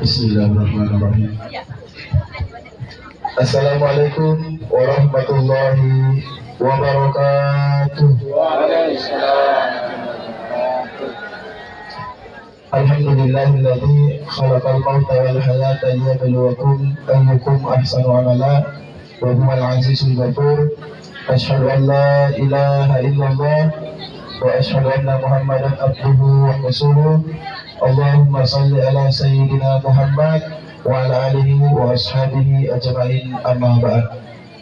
Bismillahirrahmanirrahim. Assalamualaikum warahmatullahi wabarakatuh. Alhamdulillahilladzi khalaqal mauta wal hayata liyabluwakum ayyukum ahsanu amala wa huwal azizul ghafur. Asyhadu an la ilaha illallah wa asyhadu anna Muhammadan abduhu wa rasuluh. Allahumma salli ala sayyidina Muhammad wa ala alihi wa ashabihi ajma'in, amma ba'd.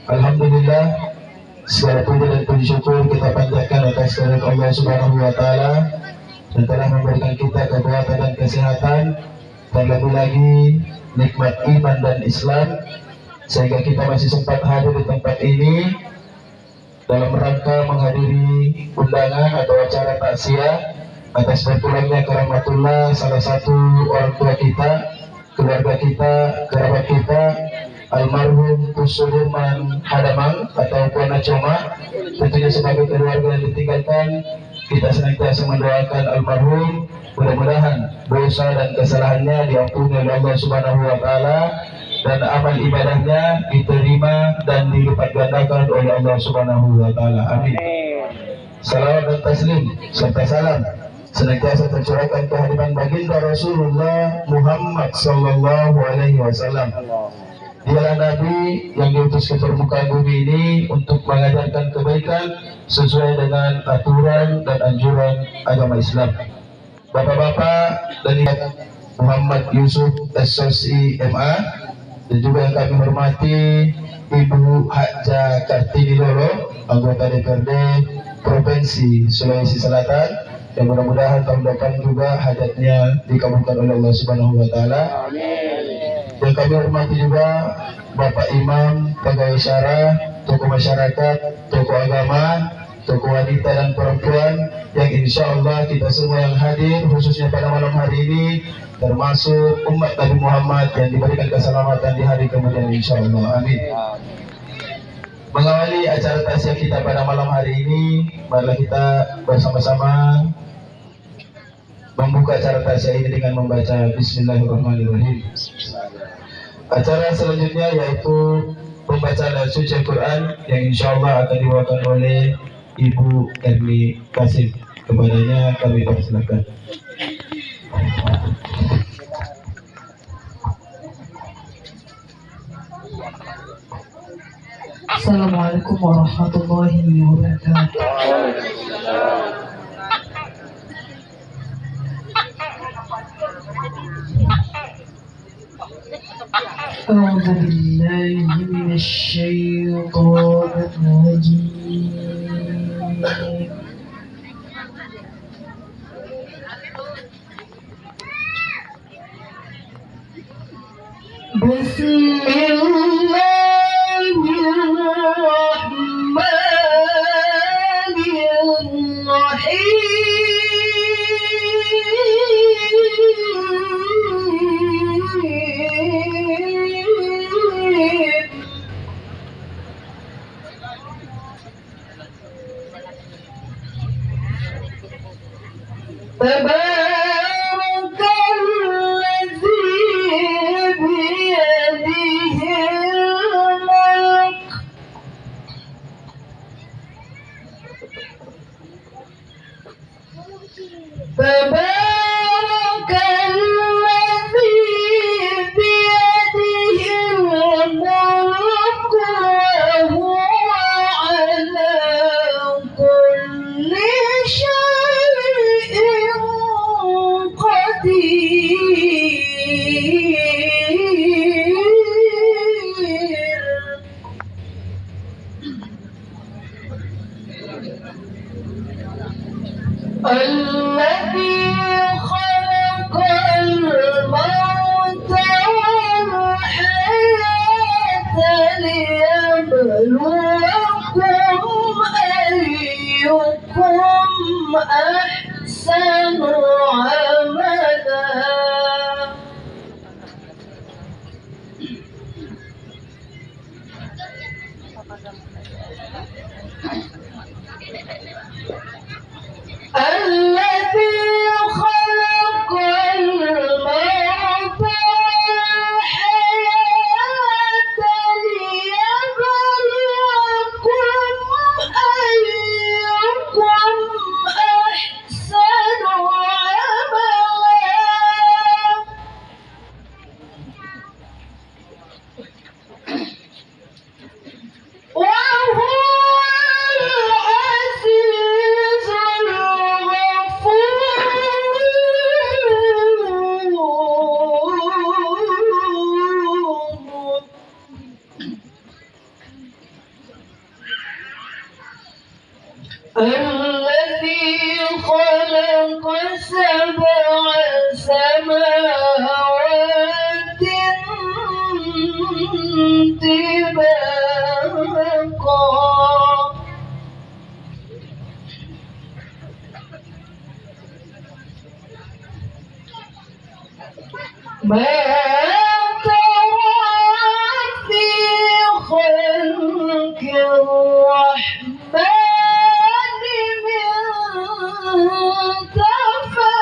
Alhamdulillah, segala puji dan puji syukur kita panjatkan atas kehadirat Allah Subhanahu wa taala dan telah memberikan kita kekuatan dan kesehatan, dan lebih lagi nikmat iman dan Islam, sehingga kita masih sempat hadir di tempat ini dalam rangka menghadiri undangan atau acara takziah atas berpulangnya keramatullah salah satu orang tua kita, keluarga kita, kerabat kita, almarhum Kusuruman Hadamang atau Puana Coma. Tentunya sebagai keluarga yang ditinggalkan, kita senantiasa mendoakan almarhum, mudah-mudahan dosa dan kesalahannya diampuni oleh Allah Subhanahu wa taala dan amal ibadahnya diterima dan dilipat gandakan oleh Allah Subhanahu wa taala. Amin. Salawat dan taslim serta salam senantiasa tercurahkan kehadiran baginda Rasulullah Muhammad sallallahu alaihi wasallam. Dialah Nabi yang diutus ke permukaan bumi ini untuk mengajarkan kebaikan sesuai dengan aturan dan anjuran agama Islam. Bapak-bapak dan Muhammad Yusuf SSI MA, dan juga yang kami hormati Ibu Haja Kartini Lolo, anggota DPRD Provinsi Sulawesi Selatan, yang mudah-mudahan tahun depan juga hajatnya dikabulkan oleh Allah Subhanahu wa taala. Yang kami hormati juga Bapak Imam, pegawai syarah, tokoh masyarakat, tokoh agama, tokoh wanita dan perempuan, yang insya Allah kita semua yang hadir khususnya pada malam hari ini termasuk umat Nabi Muhammad yang diberikan keselamatan di hari kemudian insya Allah. Amin. Mengawali acara takziah kita pada malam hari ini, marilah kita bersama-sama membuka acara takziah ini dengan membaca Bismillahirrahmanirrahim. Acara selanjutnya yaitu pembacaan suci Al-Quran yang insya Allah akan dibawakan oleh Ibu Erni Kasim. Kepadanya kami persilakan. Assalamualaikum warahmatullahi wabarakatuh. أعوذ بالله من الشيطان الرجيم. بسم الله الرحمن الرحيم. تبارك الذي بيده ما ترى في خلق الرحمن من تفاوت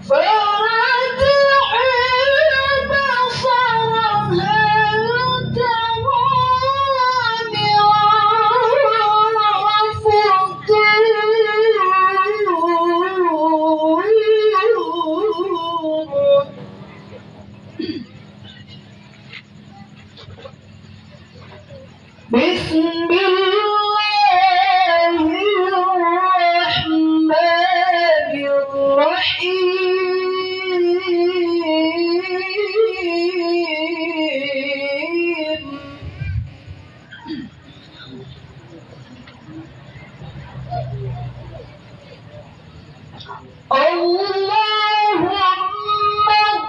فارجع البصر هل ترى من فطور بسم الله الرحمن الرحيم اللهم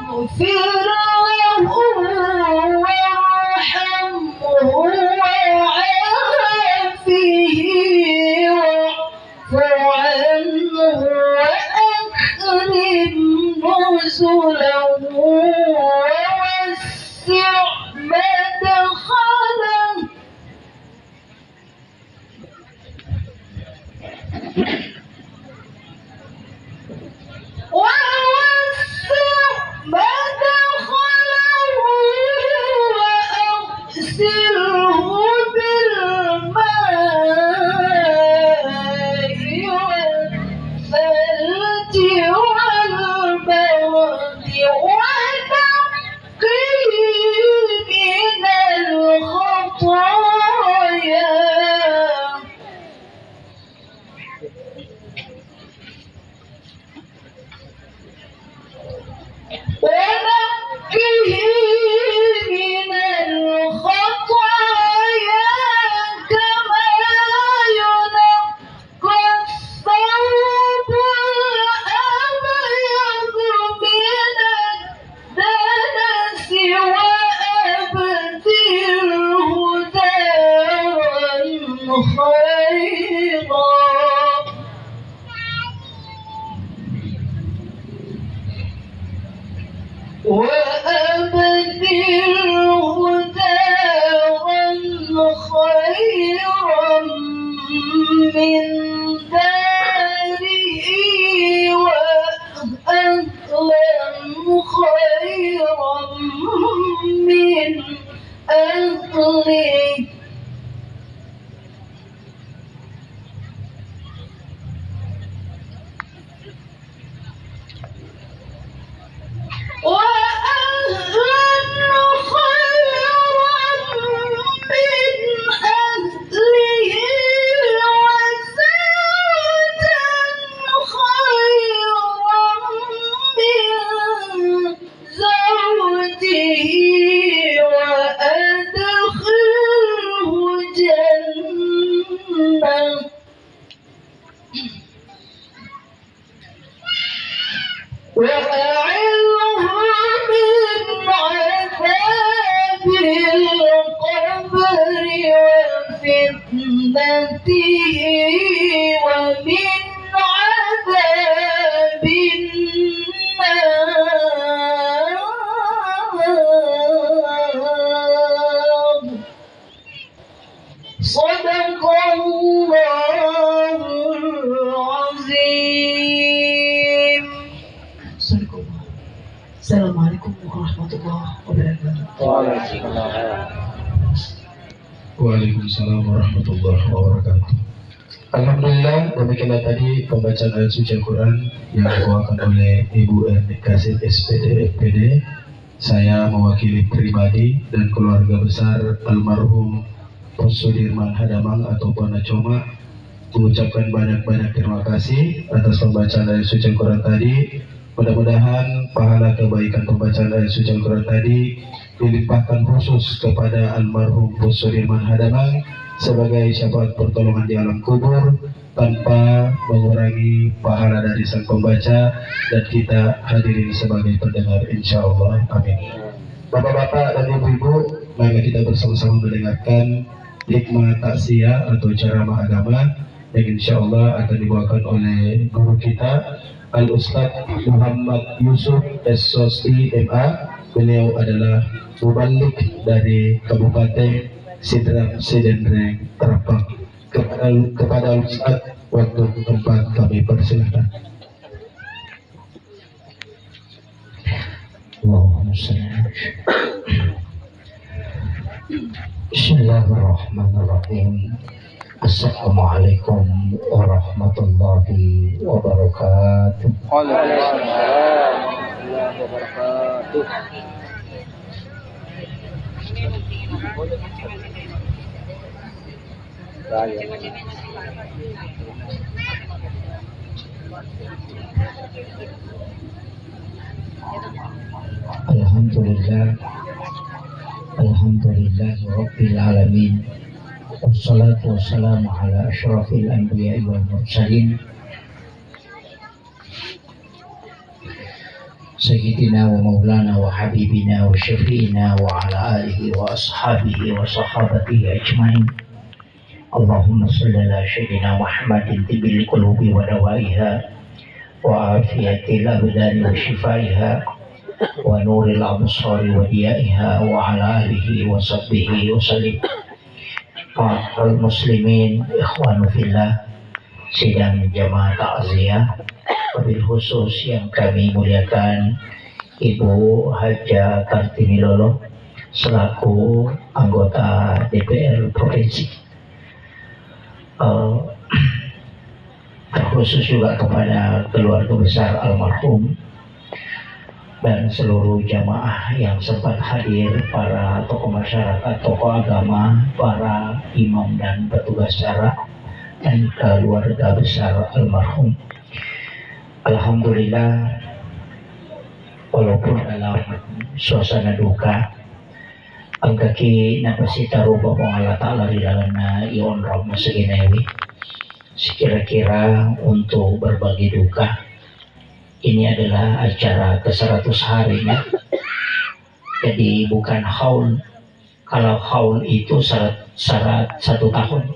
اغفر له وارحمه وعافه واعف عنه وأكرم نزله ووسع مدخله وأغسله بالماء والثلج والبرد ونقيه من الخطايا ونقه من الخطايا كما ينقى الثوب الأبيض من الدنس وأبدله دارا خيرا وأبدله دارا خيرا من داره وأهلا خيرا من أهله وأهلا خيرا من أهله وزوجا خيرا من زوجه وأدخله جنة وأعذه من عذاب القبر وفتنته ومن عذاب النار صدق الله العظيم. Assalamualaikum warahmatullahi wabarakatuh. Waalaikumsalam warahmatullahi wabarakatuh. Alhamdulillah, demikianlah tadi pembacaan ayat suci Al-Quran yang dibawakan oleh Ibu Kasih SPD FPD. Saya mewakili pribadi dan keluarga besar almarhum Pos Sudirman Hadamang atau Ponacoma mengucapkan banyak-banyak terima kasih atas pembacaan ayat suci Al-Quran tadi. Mudah-mudahan pahala kebaikan pembacaan ayat suci Al-Quran tadi dilimpahkan khusus kepada almarhum Pos Sudirman Hadamang sebagai syafaat pertolongan di alam kubur tanpa mengurangi pahala dari sang pembaca dan kita hadirin sebagai pendengar, insya Allah. Amin. Bapak-bapak dan ibu-ibu, mari kita bersama-sama mendengarkan hikmah taksiyah atau ceramah agama yang insya Allah akan dibawakan oleh guru kita Al-Ustadz Muhammad Yusuf SOSI MA. Beliau adalah mubalik dari Kabupaten Sidendreng Terapang. Kepada Ustadz, waktu tempat kami persilahkan. Allahumma salli. Bismillahirrahmanirrahim. Assalamualaikum warahmatullahi wabarakatuh. Waalaikumsalam warahmatullahi wabarakatuh. Alhamdulillah, alhamdulillah rabbil alamin. Wassalatu wassalamu ala asyrafil anbiya'i wal mursalin Sayyidina wa maulana wa habibina wa syafi'ina wa ala alihi wa ashabihi wa sahabatihi ajmain. Allahumma salli ala sayyidina Muhammadin tibbil qulubi wa dawaiha wa afiyatil abdani wa shifaiha wa nuril absari wa diyaiha wa ala alihi wa sahbihi wa sallim. Ma'al muslimin ikhwanu fillah, sidang jamaah takziah, wabil khusus yang kami muliakan Ibu Haja Kartini Lolo selaku anggota DPR Provinsi. Terkhusus juga kepada keluarga besar almarhum dan seluruh jamaah yang sempat hadir, para tokoh masyarakat, tokoh agama, para imam dan petugas acara, dan keluarga besar almarhum. Alhamdulillah, walaupun dalam suasana duka, angkaki napasita rupa Allah Ta'ala di dalamnya ion rama segenewi, sekira-kira untuk berbagi duka. Ini adalah acara ke-100 harinya, jadi bukan haul. Kalau haul itu syarat 1 tahun,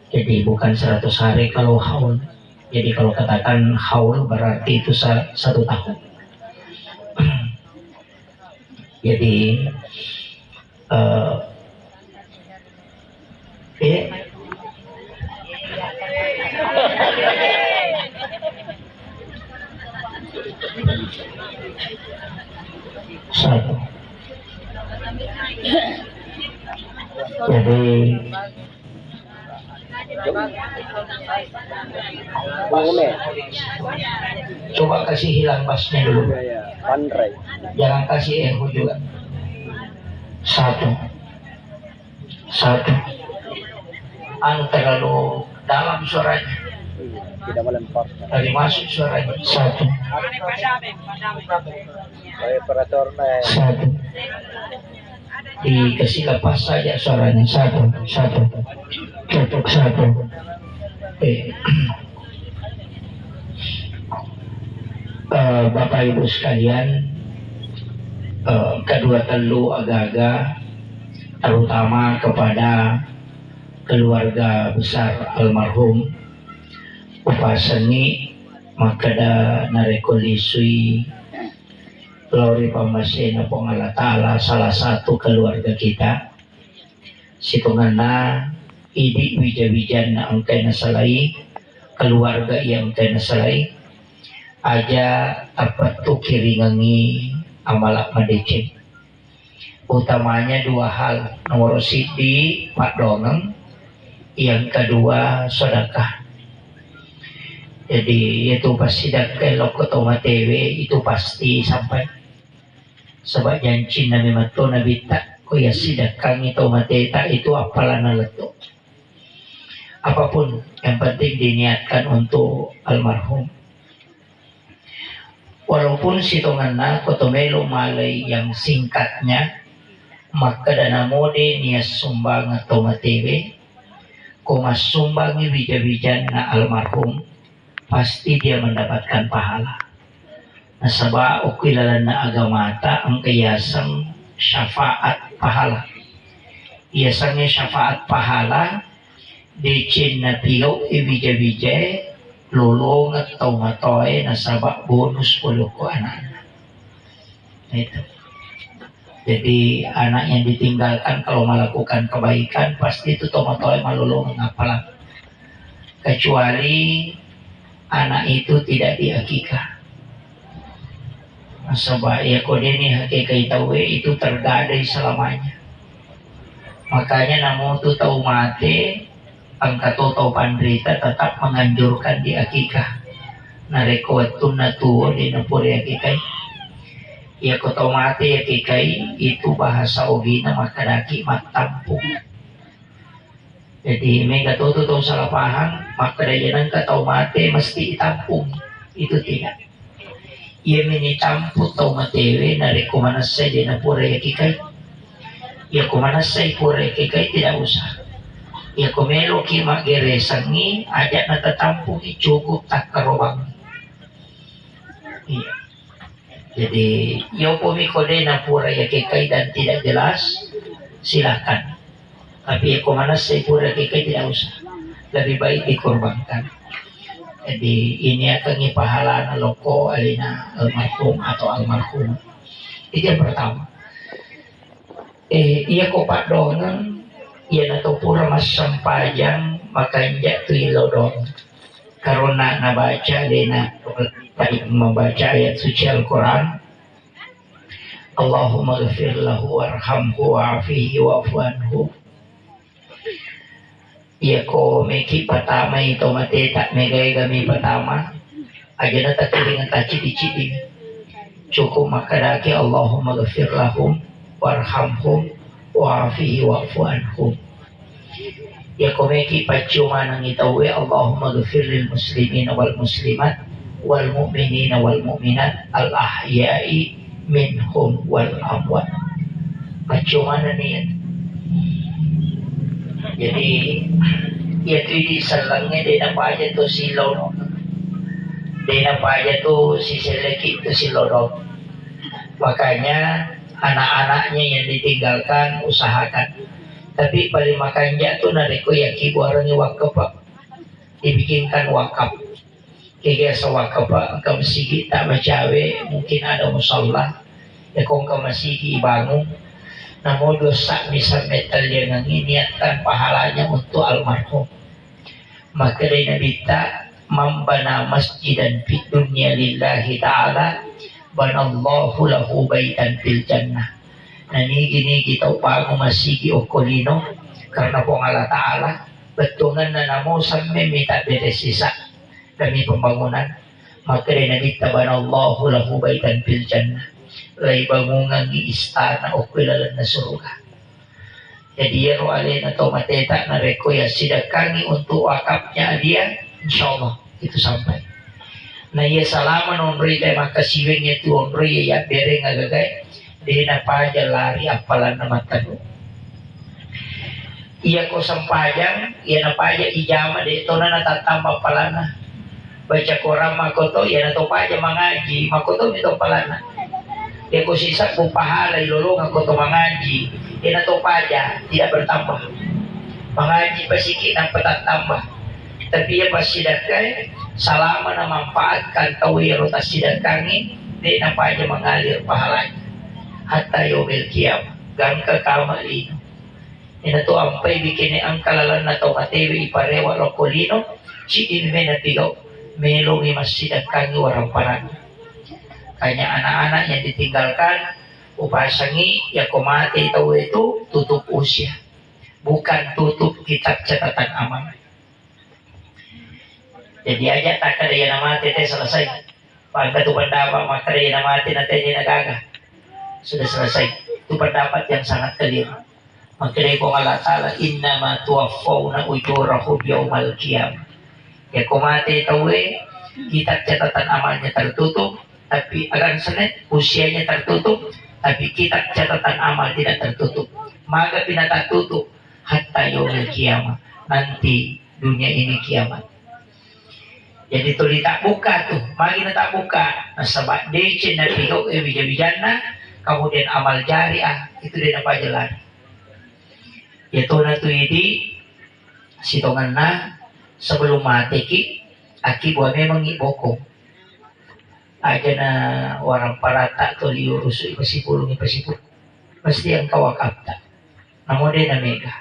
jadi bukan 100 hari kalau haul. Jadi kalau katakan haul berarti itu 1 tahun. Jadi satu. Jadi coba kasih hilang basnya dulu. Jangan kasih echo juga. Satu. Anu terlalu dalam suaranya. Tidak melempar. Tadi masuk suaranya. Satu. Satu. Dikasih lepas saja suaranya. Satu. Tutup satu. Bapak Ibu sekalian, kedua telu agak-agak, terutama kepada keluarga besar almarhum upasani makada narekolisui Lori pamasena pong Allah Ta'ala salah satu keluarga kita situngana idi wija-wijan na angkay nasalai keluarga yang angkay nasalai aja dapat tu kiringangi amalak madecin. Utamanya 2 hal. Nomor sidi Pak Dongeng, yang kedua sedekah. Jadi itu pasti dakelok ketoma TV itu pasti sampai sebab janji Nabi Mato Nabi tak kuya sidakang itu mateta itu apalah naleto. Apapun yang penting diniatkan untuk almarhum. Walaupun sitonganna kotomelo malay yang singkatnya maka dana mode nias sumbang atau matewe kumas sumbangi wija-wijan na almarhum pasti dia mendapatkan pahala. Nasaba ukilalan na agamata ang kayasang syafaat pahala. Iasangnya syafaat pahala Decin na pigaw ibija-bija lulong at taumatoy na sabak bonus pulo ko anak. Itu. Jadi anak yang ditinggalkan kalau melakukan kebaikan pasti itu taumatoy malulong ngapalang. Kecuali anak itu tidak diakikah. Sebab ya kodeni hakikat tahu itu tergadai selamanya. Makanya namun tu tahu mati angkat tahu pandrita tetap menganjurkan di akikah. Narekowatun natuo di napuri akikai. Ya ko tahu mati akikai itu bahasa ogina makadaki matampung. Jadi mereka tahu salah paham maka dayanan tahu mati mesti ditampung. Itu tidak. Ia minitamput tahu matewe nareko manasay di napuri akikai. Ya kumanasay pura akikai tidak usah. Ya kumelo ki mageresangi ajak na tatampung cukup tak karobang. Iya. Jadi yo pumikode na pura akikai dan tidak jelas silakan. Tapi ya kumanasay pura akikai tidak usah. Lebih baik dikorbankan. Jadi ini akan pahala na loko alina almarhum atau almarhum. Itu yang pertama. Iya ko pak dongan iya na to pura mas sampajang makanya tu ilodong karena nabaca dina membaca ayat suci Al-Quran Allahumma ghafir lahu warhamhu wa'afihi wa'fu anhu. Iya ko meki pertama itu mati tak megai kami pertama aja na tak dengan tak cidi-cidi cukup makadaki Allahumma ghafir lahum warhamhum wa'afihi wa'fu anhum. Ya komeki pacuma nang itawe Allahumma ghafir lil muslimin wal muslimat wal mu'minina wal mu'minat al ahya'i minhum wal amwat. Pacuma na niyan. Jadi ya tu di salangnya dia nampak aja tu si lodong. Dia nampak aja tu si seleki tu si lodong. Makanya anak-anaknya yang ditinggalkan usahakan. Tapi paling makanya tu nariko yaki buaranya wakaf pak. Dibikinkan wakaf. Kaya sa wakaf pak engkau masigi tak macawe mungkin ada musalla. Ya kung engkau masigi bangun. Namun dosa misal metal yang nginiatkan pahalanya untuk almarhum. Maka dari nabita membana masjidan fid dunya lillahi ta'ala banallahu lahu baitan fil jannah. Nani gini kita upamu masigi okolino karena pong Allah Ta'ala betungan na namo sampai minta beres sisa demi pembangunan. Maka dari nabita banallahu lahu baitan fil jannah. Lay bangungan di istana o kilalan na surga. Jadi ya roale na to mateta na reko ya sidakangi untuk wakafnya dia insyaallah itu sampai. Na iya salaman onri tay makasiwing itu onri ya bere ngagagay di na paja lari apalan na matano. Iya ko sampajang iya na paja ijama de ito na natatamba palana. Baca Quran makoto iya na to paja mangaji makoto ito palana. Dia ko sisa kung pahala ilulungan ko ito mangaji iya na to paja tidak bertambah. Mangaji pasikit ang patatambah. Tapi ya pasidakay salama na manfaatkan tawiro ta sidakangin di na paja mengalir pahalanya hatta yomil kiyam gang kakamalino. Ina to ampay bikini ang kalalan na to matewi iparewa lokolino si inme na tigaw melong imasidakangi warang parang. Kanya anak-anak yang ditinggalkan upasangi ya komate tahu itu tutup usia bukan tutup kitab catatan amal. Jadi aja tak ada yang mati teh selesai. Pagka tu pendapat maka ada yang mati nanti ini nagagah sudah selesai. Itu pendapat yang sangat keliru. Maka dari Allah Ta'ala innama tuwaffawna ujurahum yaumal qiyamah. Ya komate tahu kitab catatan amalnya tertutup. Tapi akan senin usianya tertutup, tapi kitab catatan amal tidak tertutup. Maka tidak tertutup hatta yaumil kiamat. Nanti dunia ini kiamat. Jadi itu tak buka tuh, mari tak buka. Sebab DC dan tiga bijana, kemudian amal jariah itu dia apa jalan. Yaitu nanti ini sitongan na sebelum mati ki aki buat memang ibokong aja na warang parata to liurus ipasipulong pasti yang kawakapta namun dia na mega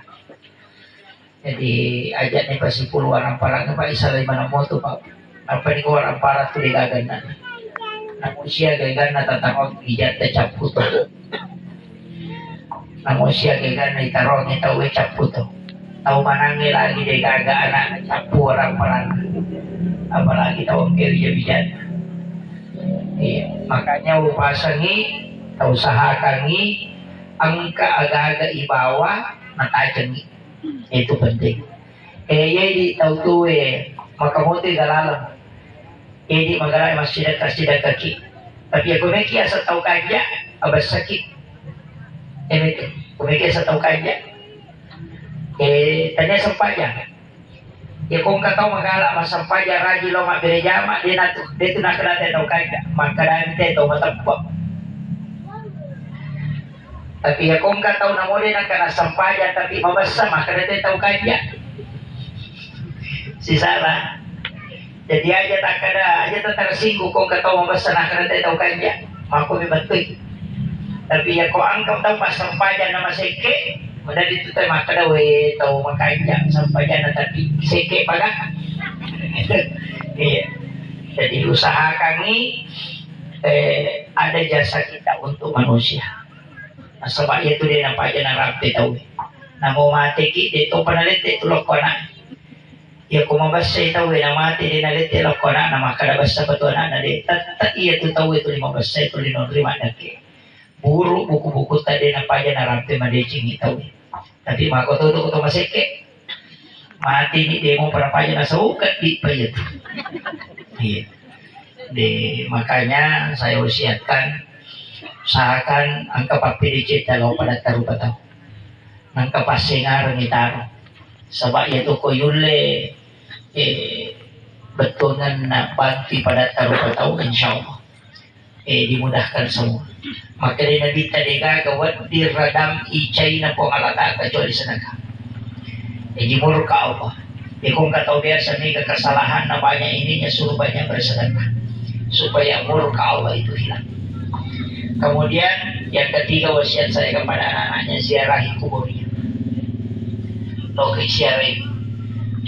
jadi aja nih pasipul warang parata pa isa lay manamoto pa apa ni ko warang para to ligagan na namun siya gagan na tatangog ijat na chaputo namun siya gagan na itarong itaw chaputo tahu manangi lagi dia gaga anak capu orang parang apalagi tahu kerja bijan iya makanya upasangi tahu usahakangi angka aga-aga ibawa natajangi itu penting di tahu tuh maka mote galalang di magalay masjid kaki tapi aku meki asa tahu kanja abas sakit itu kumeki asa tahu kanja tanya sempaja ya kung kataw magala masampaja raji lo mabirejama dia tu nak kelate tau kaya maka dante tau matagpo tapi ya kung kataw na mo din ang kanasampaja tapi mabasa maka dante tau kaya si Sarah jadi aja tak ada aja tak tersinggung kung kataw mabasa na dante tau kaya mako mibatoy tapi ya kung angkaw tau masampaja na masike mada dito tayo makadaw tahu makanya sampai jana tapi seke pada iya jadi usaha kami ada jasa kita untuk manusia nah, sebab itu dia nampak aja narapte tahu namo mati ki dito panalite tulok ko na ya kumabasa tahu na mati din nalite tulok ko na makadabasa betul na di tat iya tu tahu itu 15 itu linonrima daki buru buku-buku tadi nampak aja narapte madecing tahu tapi mako tutup atau masike mati ni demo para paya na saukat di payet iya makanya saya usiatkan usahakan ang kapapidicit talaw pada taru-pataw ng kapasingar ng itaro sabak yato ko yule betulan na banti pada taru-pataw insyaallah dimudahkan semua maka rin nabita di gagawat di radam icay na po alata kecuali senaka jimur ka apa kung kataw biasa may kesalahan na banyak ininya suruh banyak bersedekah supaya murka Allah itu hilang kemudian yang ketiga wasiat saya kepada anak-anaknya ziarahi kuburnya ziarahi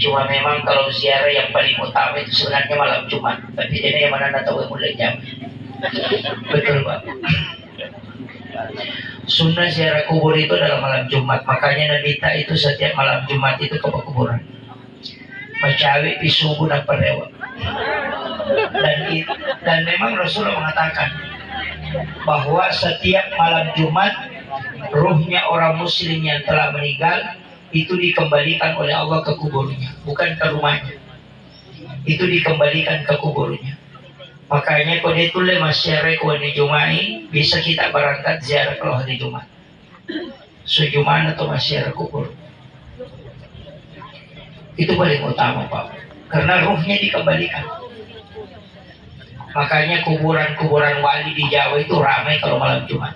cuma memang kalau ziarah yang paling utama itu sebenarnya malam Jumat tapi ini yang mana tahu mulai jam betul Pak sunnah ziarah kubur itu adalah malam Jumat makanya Nabi itu setiap malam Jumat itu ke kuburan mencawi pisubu dan perewa dan memang Rasulullah mengatakan bahwa setiap malam Jumat ruhnya orang muslim yang telah meninggal itu dikembalikan oleh Allah ke kuburnya bukan ke rumahnya itu dikembalikan ke kuburnya makanya kalau ditulis masyarakat di Jumai bisa kita berangkat ziarah kalau hari Jumat sejuman atau masyarakat kubur itu paling utama Pak karena ruhnya dikembalikan makanya kuburan-kuburan wali di Jawa itu ramai kalau malam Jumat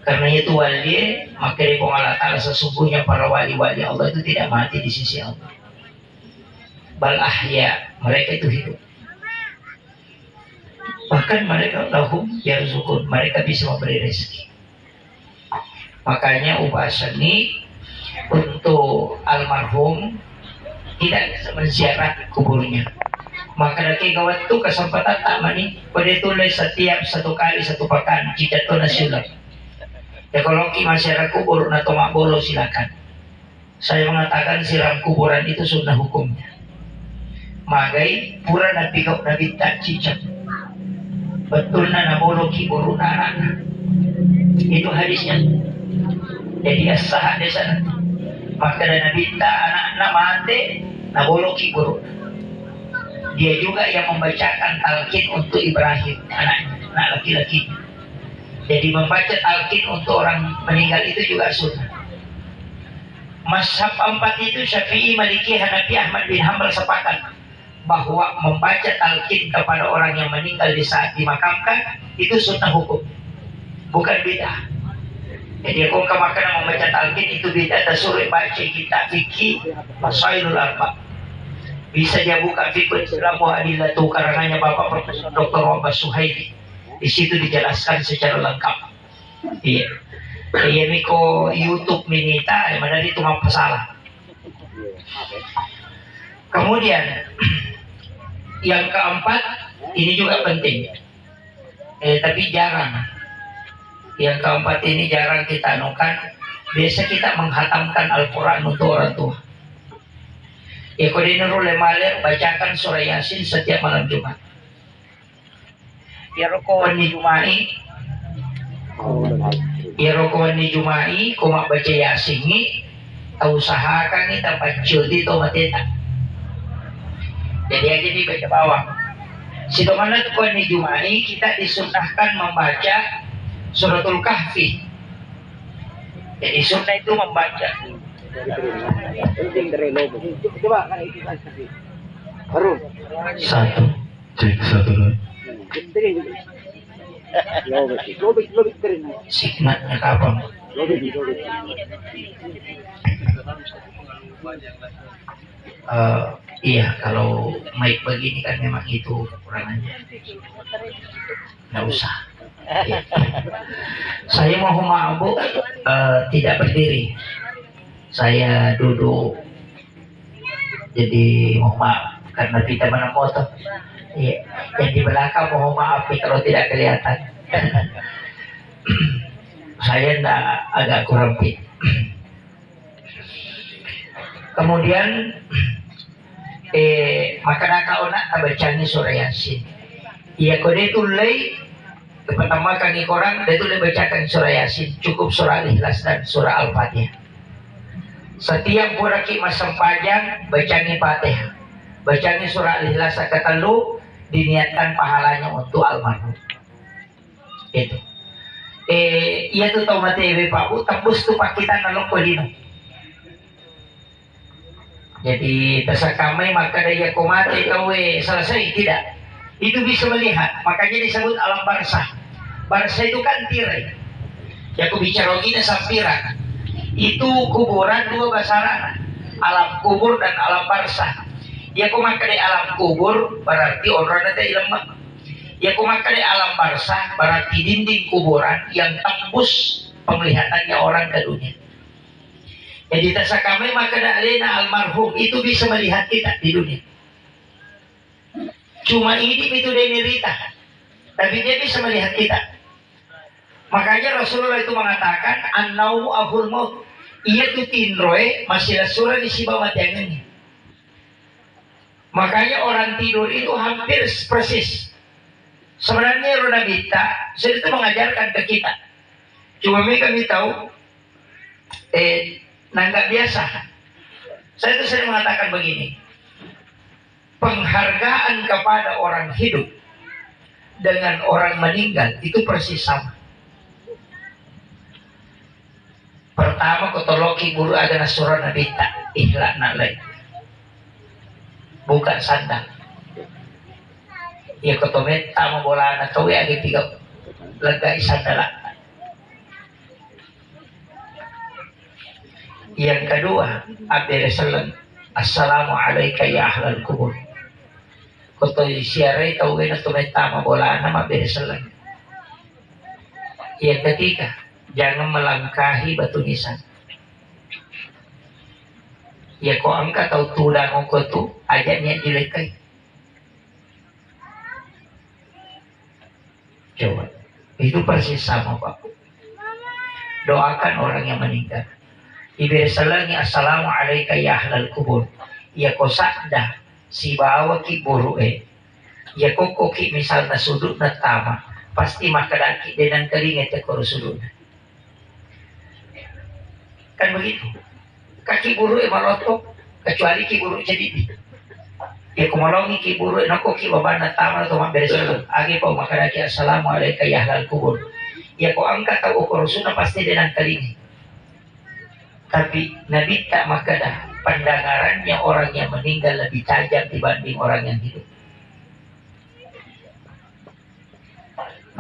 karena itu wali maka di Allah Ta'ala sesungguhnya para wali-wali Allah itu tidak mati di sisi Allah bal ahya mereka itu hidup bahkan mereka lahum yarzukun mereka bisa memberi rezeki makanya upasani untuk almarhum tidak menziarah kuburnya maka dari kawat itu kesempatan tak mani pada tulis setiap satu kali satu pekan jika itu nasional ya kalau masyarakat kubur atau makbolo silakan saya mengatakan siram kuburan itu sunnah hukumnya magai pura nabi kau nabi tak cicak betul na nabolo kiburu na itu hadisnya jadi asah di sana maka dan nabi tak anak-anak mati nabolo kiburu dia juga yang membacakan talqin untuk Ibrahim anaknya anak laki-laki jadi membaca talqin untuk orang meninggal itu juga sunnah mazhab 4 itu Syafi'i, Maliki, Hanafi, Ahmad bin Hanbal sepakat bahwa membaca talqin kepada orang yang meninggal di saat dimakamkan itu sunnah hukum bukan bid'ah Jadi kung kamakan ang membaca talqin itu beda suruh baca kita fikih Masailul Arba. Bisa dia buka fikih Islam wa adillatu karangannya Bapak Profesor Dr. Wahbah Suhaili. Di situ dijelaskan secara lengkap. Iya. Iya miko YouTube minita mana itu masalah. Kemudian yang keempat ini juga penting. Tapi jarang. Yang keempat ini jarang kita anukan. Biasa kita menghatamkan Al-Quran untuk orang tua. Ya kodinurul lemalir bacakan surah Yasin setiap malam Jumat. Ya rokowan di Jumai. Ya rokowan di Jumai. Kumak baca Yasin ini. Usahakan kita baca di tomateta. Jadi aja di baca bawah. Situ mana tuh di Jumai kita disunahkan membaca Suratul Kahfi. Jadi sunnah itu membaca. Coba kan itu kasih. Baru. Satu. Cek satu lagi. Signalnya kapan? Iya, kalau mic begini kan memang itu kekurangannya. Nggak usah. Saya mohon maaf Bu, tidak berdiri. Saya duduk. Jadi mohon maaf karena tidak mana motor. Ya, yang di belakang mohon maaf kalau tidak kelihatan. Saya agak kurang fit. Kemudian maka kau nak bacanya surah Yasin. Iya kode tulai pertama kali korang dia tulis bacakan surah Yasin, cukup surah Al-Ikhlas dan surah Al-Fatihah. Setiap buraki masam panjang bacanya Fatihah, bacanya surah Al-Ikhlas katalu diniatkan pahalanya untuk almarhum. Itu. Iya tuh tahu mati Pak Bu, tembus tuh pak kita nalok kodino. Jadi tersakamai maka daya komate kau selesai tidak. Itu bisa melihat, makanya disebut alam barzah. Barzah itu kan tirai. Ya aku bicara gini sampiran. Itu kuburan dua basarana, alam kubur dan alam barzah. Ya aku makan di alam kubur berarti orang ada ilmu. Ya aku makan di alam barzah berarti dinding kuburan yang tembus penglihatannya orang ke dunia. Jadi tersakamai maka alena almarhum itu bisa melihat kita di dunia. Cuma hidup itu dia derita, tapi dia bisa melihat kita. Makanya Rasulullah itu mengatakan an-naumu abul maut. Ia tu tinroe masih surah di sibah matiangannya. Makanya orang tidur itu hampir persis. Sebenarnya Roda Bita saya itu mengajarkan ke kita. Cuma kami tahu nggak biasa. Saya itu sering mengatakan begini. Penghargaan kepada orang hidup dengan orang meninggal itu persis sama. Pertama kotoloki guru agama surah nabita ihlak nalai. Bukan sandang. Ya kotomet tama bola anak kau ya tiga lega isandala. Yang kedua, Abdul Salam, Assalamualaikum ya ahlal kubur. Koto siarai tau gana tumetama bola nama Abdul. Yang ketiga, jangan melangkahi batu nisan. Ya kau angkat tau tulang kau tu ajaknya dilekai. Coba, itu persis sama Pak. Doakan orang yang meninggal. Iberisalani assalamualaikum ya ahlal kubur. Ya kau sakda si bawa ki buru ya kau ki misalnya sudut na tama pasti makadaki dengan kelinget ya kau sudut. Kan begitu. Kaki buru malotok kecuali ki buru jadi. Ya kumalongi ki buru nako ki babana tama to maberisalani. Agi pa makadaki assalamualaikum ya ahlal kubur. Ya kau angkat tahu kau sunna pasti dengan kelinget. Tapi Nabi tak makadah pandangarannya orang yang meninggal lebih tajam dibanding orang yang hidup.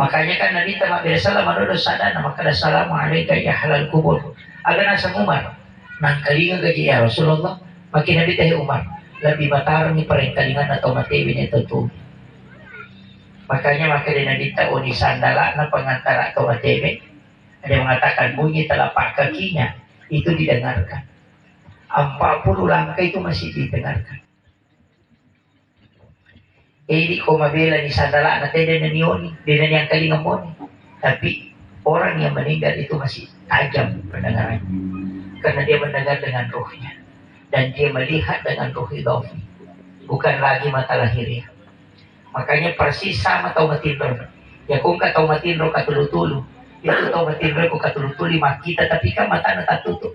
Makanya kan Nabi Muhammad SAW manodo sadana maka assalamualaikum ya halal kubur. Agar nasa Umar nang kalingan gaji ya Rasulullah makin Nabi teh Umar lebih matar ni pareng kalingan atau matewi ni tentu. Makanya maka di Nabi tahu di sandala na pengantara atau matewi ada yang mengatakan bunyi telapak kakinya itu didengarkan. 40 langkah itu masih didengarkan. Di kumabela ni sandala na tenda na niyon, din yang kalingan mo. Tapi orang yang meninggal itu masih tajam pendengarannya. Karena dia mendengar dengan ruhnya. Dan dia melihat dengan ruh idhafi. Bukan lagi mata lahiriah. Makanya persis sama tau matindro. Ya kung ka tau matindro katulu-tulu. Itu tau matindro kung katulu-tulu makita tapi ka mata na tatutup.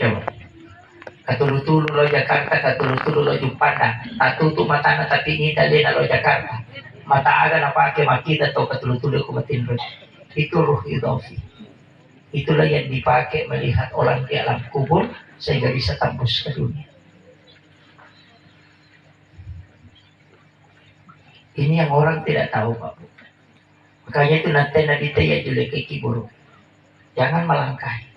Coba. Katulu-tulu lo Jakarta, katulu-tulu lo Jumpanda. Tatutup mata na tapi ini dali na lo Jakarta. Mata aga na pake makita tau katulu-tulu kung matindro. Itu ruh idhafi. Itulah yang dipakai melihat orang di alam kubur sehingga bisa tembus ke dunia. Ini yang orang tidak tahu Pak Bu. Makanya itu nanti Nabi ya julek kaki buruk. Jangan melangkahi.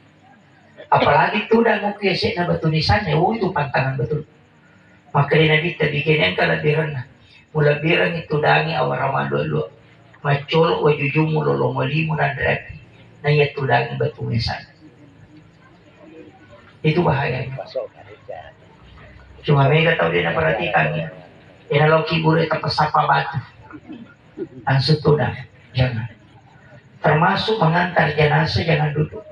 Apalagi itu udah mau kiasik na batu nisannya, itu pantangan betul. Maka di Nabi bikin yang kalabiran na. Mula birang itu dangi awaramah dulu. Macolok wajujumu lolo molimu dan repi. Nah ya tudangi batu nisan. Itu bahayanya. Cuma mereka tahu dia nak perhatikannya. Dia nak kibur itu pesapa batu. Langsung tudang. Jangan. Termasuk mengantar jenazah jangan duduk.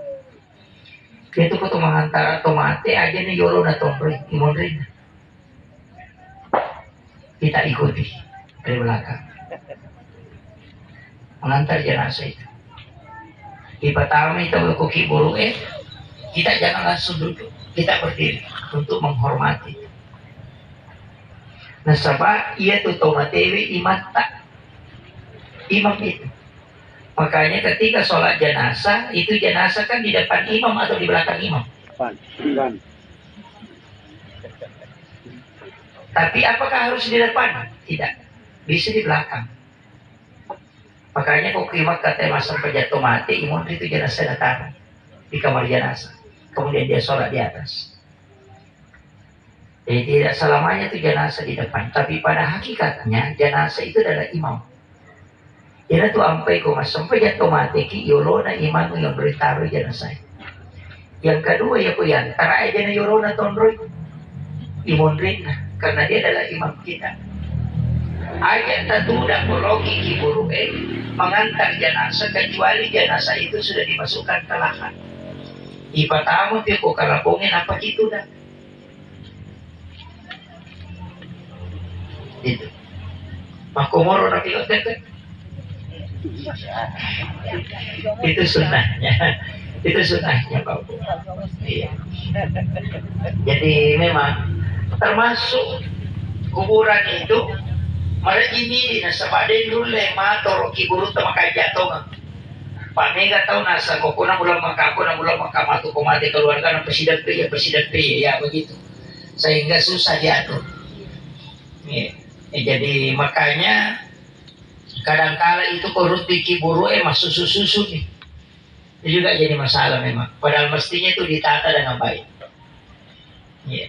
Itu kutu mengantar atau mati aja nih yolo na tombri imonrin. Kita ikuti dari belakang. Mengantar jenazah itu. Di pertama itu kuki buruk kita jangan langsung duduk, kita berdiri untuk menghormati. Nah sebab ia tuh tomatewi imata imam itu. Makanya ketika sholat jenazah itu jenazah kan di depan imam atau di belakang imam. Depan. Tapi apakah harus di depan? Tidak, bisa di belakang. Makanya kok kimak kata masa penjatuh mati, imam itu jenazah datang di kamar jenazah. Kemudian dia sholat di atas. Jadi tidak selamanya itu jenazah di depan. Tapi pada hakikatnya jenazah itu adalah imam. Jadi itu ampai kok masa penjatuh mati ki yolona imam yang beritaruh jenazah. Yang kedua ya ku yang tara aja na yolona tondroy imam rina karena dia adalah imam kita. Ayat tatudak meloki kiburu mengantar jenazah kecuali jenazah itu sudah dimasukkan ke lahan. Ipatamu tiko kalabungin apa gitu dah. Itu. Makumoro na pilotet. Itu sunnahnya. Itu sunnahnya Pak Bu. Iya. Jadi memang termasuk kuburan itu mereka ini nasa baden dulu mator kiburu temakaja to nga. Pamega tahu nasa koko na mula makamato kumate keluarga ng presiden ya begitu. Sehingga susah diatur. Jadi makanya kadang-kala itu korut di kiburu masuk susu nih. Itu juga jadi masalah memang. Padahal mestinya itu ditata dengan baik.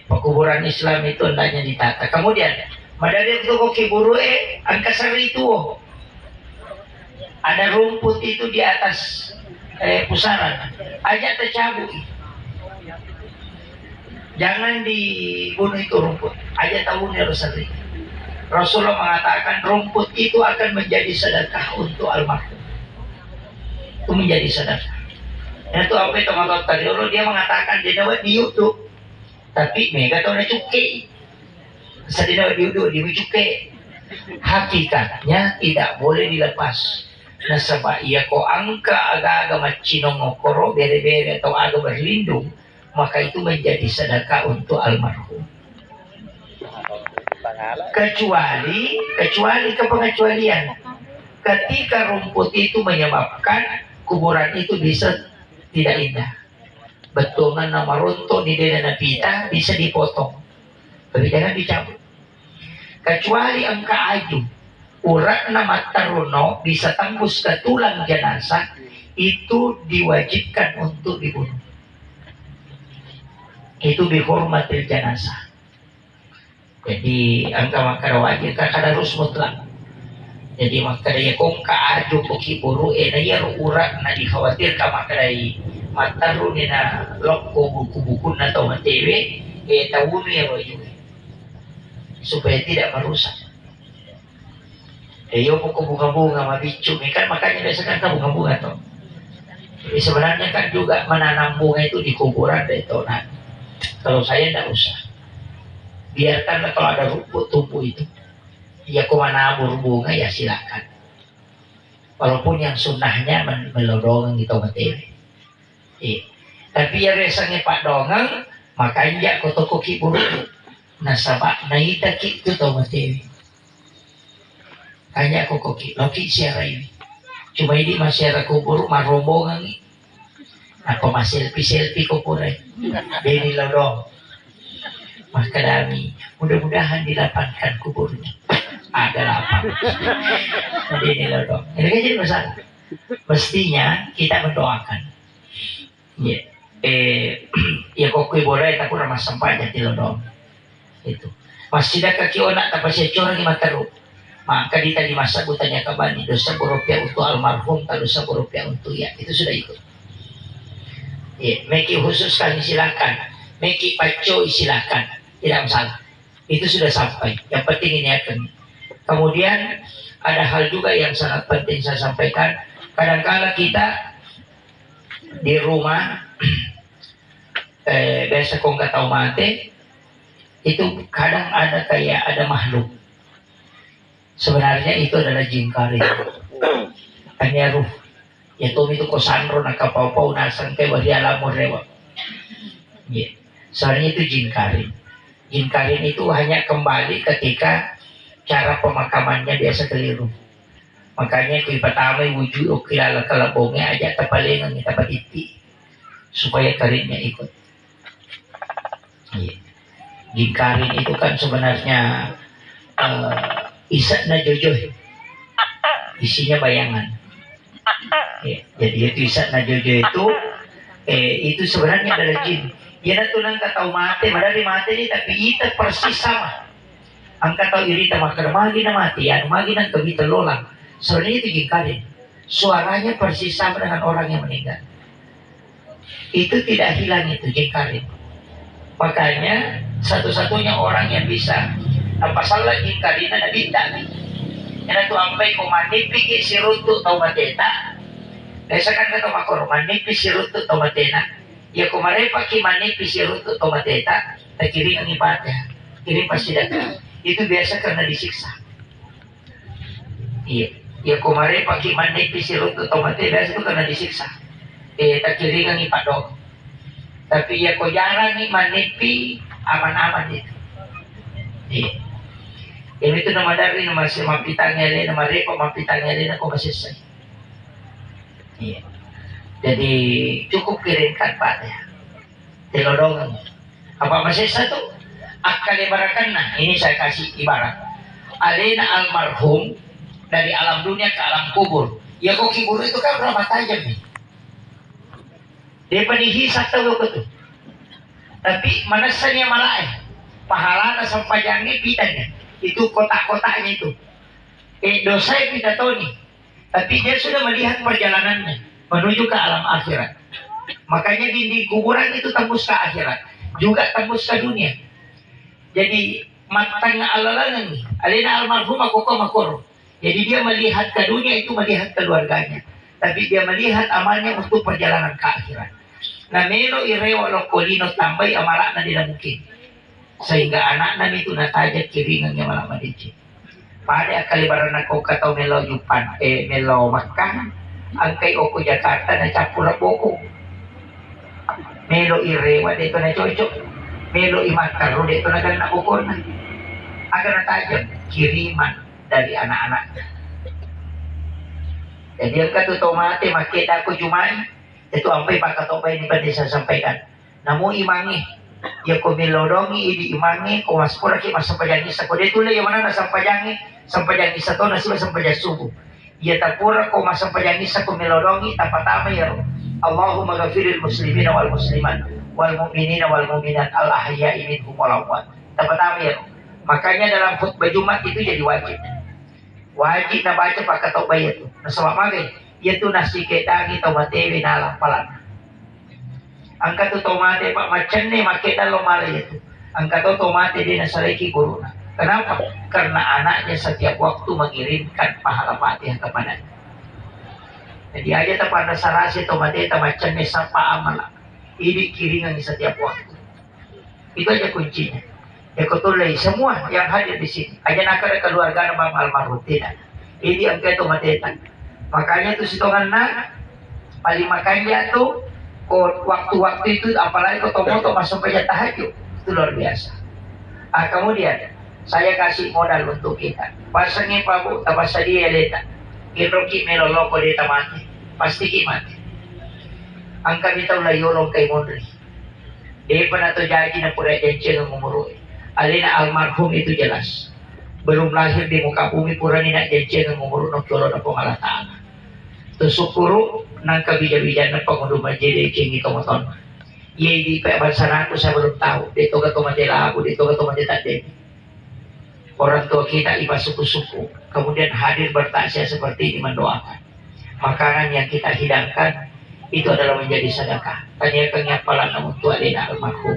Pekuburan Islam itu hendaknya ditata. Kemudian madari itu kok kiburu angkasari itu ada rumput itu di atas pusaran aja tercabut. Jangan dibunuh itu rumput aja tahunnya Rasulullah mengatakan rumput itu akan menjadi sedekah untuk almarhum. Itu menjadi sedekah. Dan itu apa itu maksud tadi dia mengatakan dia di YouTube tapi mega tahu na cukai. Sadina diudo di cukai. Hakikatnya tidak boleh dilepas. Nah sebab ia ko angka aga-aga macinong ngokoro bere-bere atau aga berlindung maka itu menjadi sedekah untuk almarhum. Kecuali kepengecualian ketika rumput itu menyebabkan kuburan itu bisa tidak indah. Betungan nama runtuh di daerah pita bisa dipotong, tapi jangan dicabut. kecuali angka aju urat nama taruno bisa tembus ke tulang jenazah, itu diwajibkan untuk dibunuh. Itu dihormatil jenazah. Jadi angka makara wajib kada harus mutlak. Jadi makara ya kong kaaju poki buru na ya urat na dikhawatir ka makara mataru ni na lokko buku-buku na tau matewe tawunu ya roju supaya tidak merusak. Yo buku bunga-bunga mabicu kan makanya biasakan ka bunga-bunga to. Sebenarnya kan juga menanam bunga itu di kuburan deh to. Nah, kalau saya tidak usah. Biarkan kalau ada rumput tumbuh itu. Ya kemana bunga ya silakan. Walaupun yang sunnahnya melodongan gitu materi. Tapi ya resanya Pak Dongang makanya kau toko kiburu nasabak naita ki itu tau materi. Kanya aku koki loki siara ini. Cuma ini masyarakat kubur marombongan ini. Apa masih selfie kubur Deni lodong. Maka kami mudah-mudahan dilapangkan kuburnya. Ada lapang. Deni lodong. Ini kan jadi masalah. Mestinya kita mendoakan. Ya, ya kok boleh tak kurang mas sampai jadi lodong. Itu. Masih dah kaki onak tak pasal corang di mataru. Maka kita di masa tanya kabar dosa berupiah untuk almarhum, tak dosa berupiah untuk ya. Itu sudah ikut. Ya, meki khusus kami silakan. Meki paco silakan. Tidak masalah. Itu sudah sampai. Yang penting ini akan. Kemudian ada hal juga yang sangat penting saya sampaikan. Kadang-kala kita di rumah biasa kong tahu mati itu kadang ada kayak ada makhluk. Sebenarnya itu adalah jin karing. Hanya ruh. Ya itu kosandro nakapau-pau nasan kay wali alamur rewa. Ya. Sebenarnya itu jin karing. Jin karing itu hanya kembali ketika cara pemakamannya biasa keliru. Makanya kui pertama wujud ukilala kalabongnya aja tapalingan kita patiti supaya karingnya ikut. Ya. Jin karing itu kan sebenarnya isat na jojo, isinya bayangan. Ya, jadi itu isat na jojo itu sebenarnya adalah jin. Ya na tunang katau mati, madari mati ni tapi ita persis sama. Ang katau irita makarmagi na mati, yan magi ng kabita lolang. Sebenarnya itu jin karing. Suaranya persis sama dengan orang yang meninggal. Itu tidak hilang itu jin karing. Makanya satu-satunya orang yang bisa apa salah jin karing na nabita. Yan ito ampay kung manipig si ruto tau mateta. Kaysa kan katau makor manipig si ruto tau matena. Ya kumarepa ki manipis si ruto tau mateta. Takiring ang ipatya. Kiring pasti datang. Itu biasa karena disiksa. Iya. Ya kumarepa ki manipis si ruto tau mateta. Biasa itu karena disiksa. Takiring ang ipadog. Tapi ya ko jarang ni manipi aman-aman itu. Iya. Yang itu nama dari nama si mapitangnya le nama repa mapitangnya le aku masih selesai. Iya. Jadi cukup kirimkan Pak ya. Dilodongan. Apa masih satu? Akal ibarakan nah ini saya kasih ibarat. Alina almarhum dari alam dunia ke alam kubur. Ya kok kubur itu kan berapa tajam nih. Dia penihisap tahu betul. Tapi manasanya malah pahala sampai jangan pitanya. Itu kotak-kotaknya itu. Dosa yang kita tahu nih. Tapi dia sudah melihat perjalanannya menuju ke alam akhirat. Makanya di kuburan itu tembus ke akhirat. Juga tembus ke dunia. Jadi matanya alalangan nih. Alina almarhum aku makor. Jadi dia melihat ke dunia itu melihat keluarganya. Tapi dia melihat amalnya untuk perjalanan ke akhirat. Nah melo irewa lokolino tambay amalak na tidak mungkin. Sehingga anak-anak itu natajat kiringannya malam adici. Pada kalibaran ako katau melo Jupan, melo Makkah, ang kay Oko Jakarta na capura boko. Melo Irewa dito na cocok, melo Imakaro dito na gana ukor na. Agar natajat kiriman dari anak-anaknya. Jadi ang katutomate makita ko Jumay, ito ang pay pakatopay ni Pati saya sampaikan. Namu imangi Ya ko milodongi idi imangi ko maspura ki masampajangi sa ko dito yung mana nasampajangi sampajangi sa to nasiba sampajangi subuh. Ya tapura ko masampajangi sa ko milodongi tapatama ya Allahumma ghafiril muslimina wal muslimat wal mu'minina wal mu'minat al ahya'i minhum wal amwat. Tapatama ya. Makanya dalam khutbah Jumat itu jadi wajib. Wajib na baca pakai taubat itu. Nah sebab magay, itu nasi ketangi taubat ewe na palan. Angka tu tomate pak macam ni makita lo malay itu. Angka tu tomate dia nasaliki guru. Kenapa? Karena anaknya setiap waktu mengirimkan pahala Fatihah kepadanya. Jadi aja tepada sarasi tomate macam ni sapa amal. Ini kiringan setiap waktu. Itu aja kuncinya. Ya kutulai semua yang hadir di sini. Aja nak ada keluarga Bang almarhum tidak. Ini angka tomate. Makanya tu sitongan nak paling makanya tu waktu-waktu itu apalagi ketemu masuk saja tahajud itu luar biasa. Kemudian saya kasih modal untuk kita pasangin pabu tabasa dia leta kiroki meloloko dia mati pasti ki mati angka kita ulah yolong kay mondri dia pernah terjadi na pura janji ng umurui alina almarhum itu jelas belum lahir di muka bumi pura ni nak janji ng umurui no kyolo na pangalataan tusukuru nang kabija-bija na pengunduh majeli king itu moton. Ye di bahasa aku saya belum tahu. Dito ka tumatela aku, dito ka tumatela tadi. Orang tua kita iba suku-suku, kemudian hadir bertaksiah seperti ini mendoakan. Makanan yang kita hidangkan itu adalah menjadi sedekah. Tanya pala namun tua lena almarhum.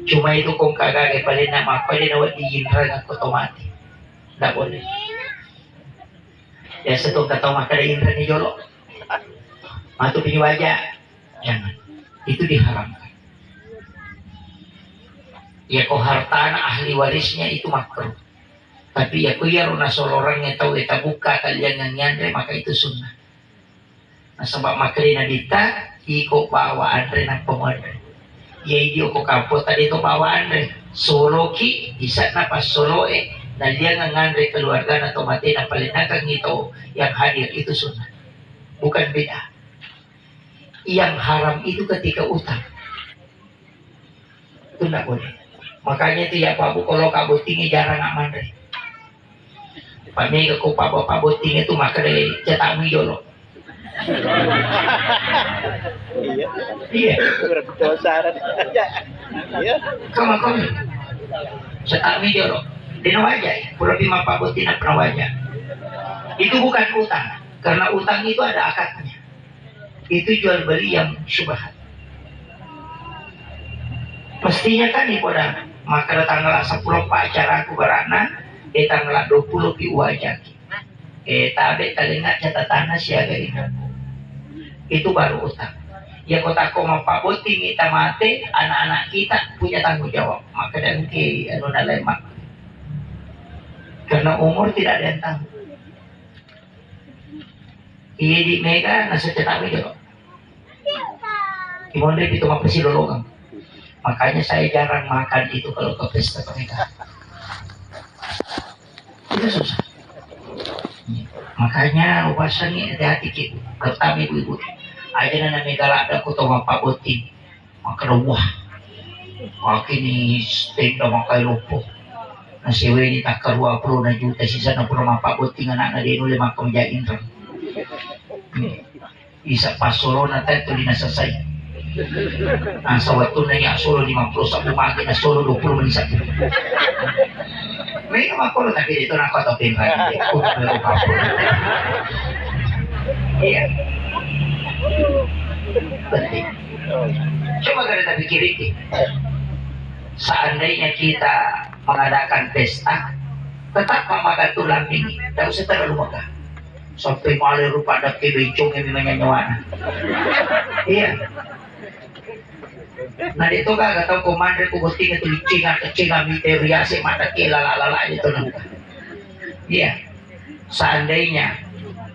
Cuma itu kong kagage palina mapalina wat diinra ng otomati. Tidak boleh. Ya setong kataw makada inra ni Jolo. Matu punya wajah, jangan. Itu diharamkan. Ya kau hartana ahli warisnya itu makruh. Tapi ya kau ya runa solorangnya tahu kita buka kalian yang nyandre maka itu sunnah. Nah sebab makrina dita, iko bawa andre ng pemodre. Ya idio ko kapo tadi itu bawa andre. Solo ki, isa na pas solo na dia ngandre keluarga na tomate na palinakang ito yang hadir itu sunnah. Bukan beda. Yang haram itu ketika utang itu tidak boleh. Makanya itu ya Pak Bu kalau kabuting jarang aman deh. Pami ke Pak Buting itu maka deh cetak Jolo. Iya. Iya. Kamu cetak Jolo. Dina wajah. Kurang lima Pak Buting pernah wajah. Itu bukan utang karena utang itu ada akadnya. Itu jual beli yang syubhat. Mestinya kan di pada maka tanggal 10 pak acara aku berana di tanggal 20 di wajaki. Tabe talingat catatannya siaga inaku. Itu baru utang. Ya kota koma Pak Buting kita mati, anak-anak kita punya tanggung jawab. Maka dan ke anu nalemak. Karena umur tidak ada yang tahu. Iya di mega nasa cetak video. Gimana itu mah pasti lologang. Makanya saya jarang makan itu kalau ke pesta pernikahan. Itu susah. Makanya upasannya hati-hati gitu. Terutama ibu-ibu. Aja nana megala ada aku tahu Pak Buting. Maka wah. Kini steak dah makai lupo. Nasi ini tak ke 20 juta sisa na pura Pak Buting anak-anak dia nulis maka menjain ram. Isa pasolo na tayo tuloy na sasay. Sa wato na niya solo 50 sa bumagi na solo 20 manisak. May naman ko tapi dito na ako tapin ka. Iya. Penting. Coba kita pikirin. Seandainya kita mengadakan pesta, tetap memakan tulang ini. Tidak usah terlalu megah. Sampai malah rupa ada kebencong yang menyanyiwana. Iya. Nah itu kagak tahu komander kubuting itu licing miteriasi mata kilala itu nangka. Iya. Seandainya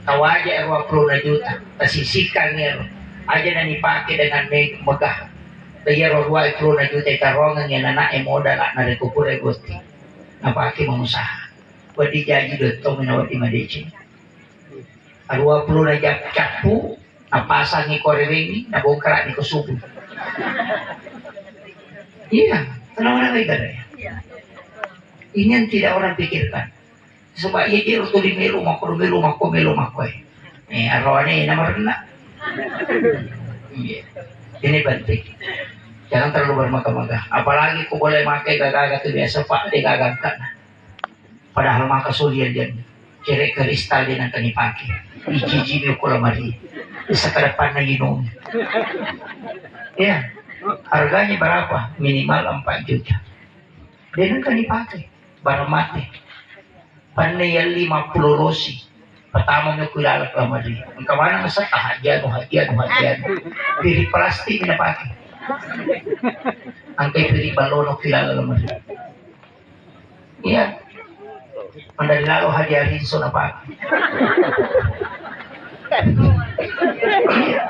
tahu aja 20 juta, tersisihkan ya, aja nani pakai dengan megah. Dia 20 juta karongan yang anak modal nak dari kupur gusti. Nah pakai mengusaha. Buat dijaji dotong menawar di madeci. 20 aja capu, napasan ni korewing, nabongkara ni kusubu. Iya, tenang ikan ya. Ini yang tidak orang pikirkan. Sebab ia dia harus di rumah ko. Arwahnya nama rendah. Iya. Ini penting. Jangan terlalu bermegah-megah. Apalagi ku boleh pakai gagak itu biasa pak digagangkan. Padahal maka sulian dia. Cerek kristal dia akan dipakai. Iji ko lamari. Bisa ke depan na inom. Ya. Harganya berapa? Minimal 4 juta. Dia akan dipakai. Barang mati. Panay 50 rosi. Pertama nyo kilala ka lamari. Ang kamana nga sa hadian. Piri plastik na pakai. Ang kay piri balon o kilala lamari. Iya. Mandalalo hadiah rinso na pakai. Iya.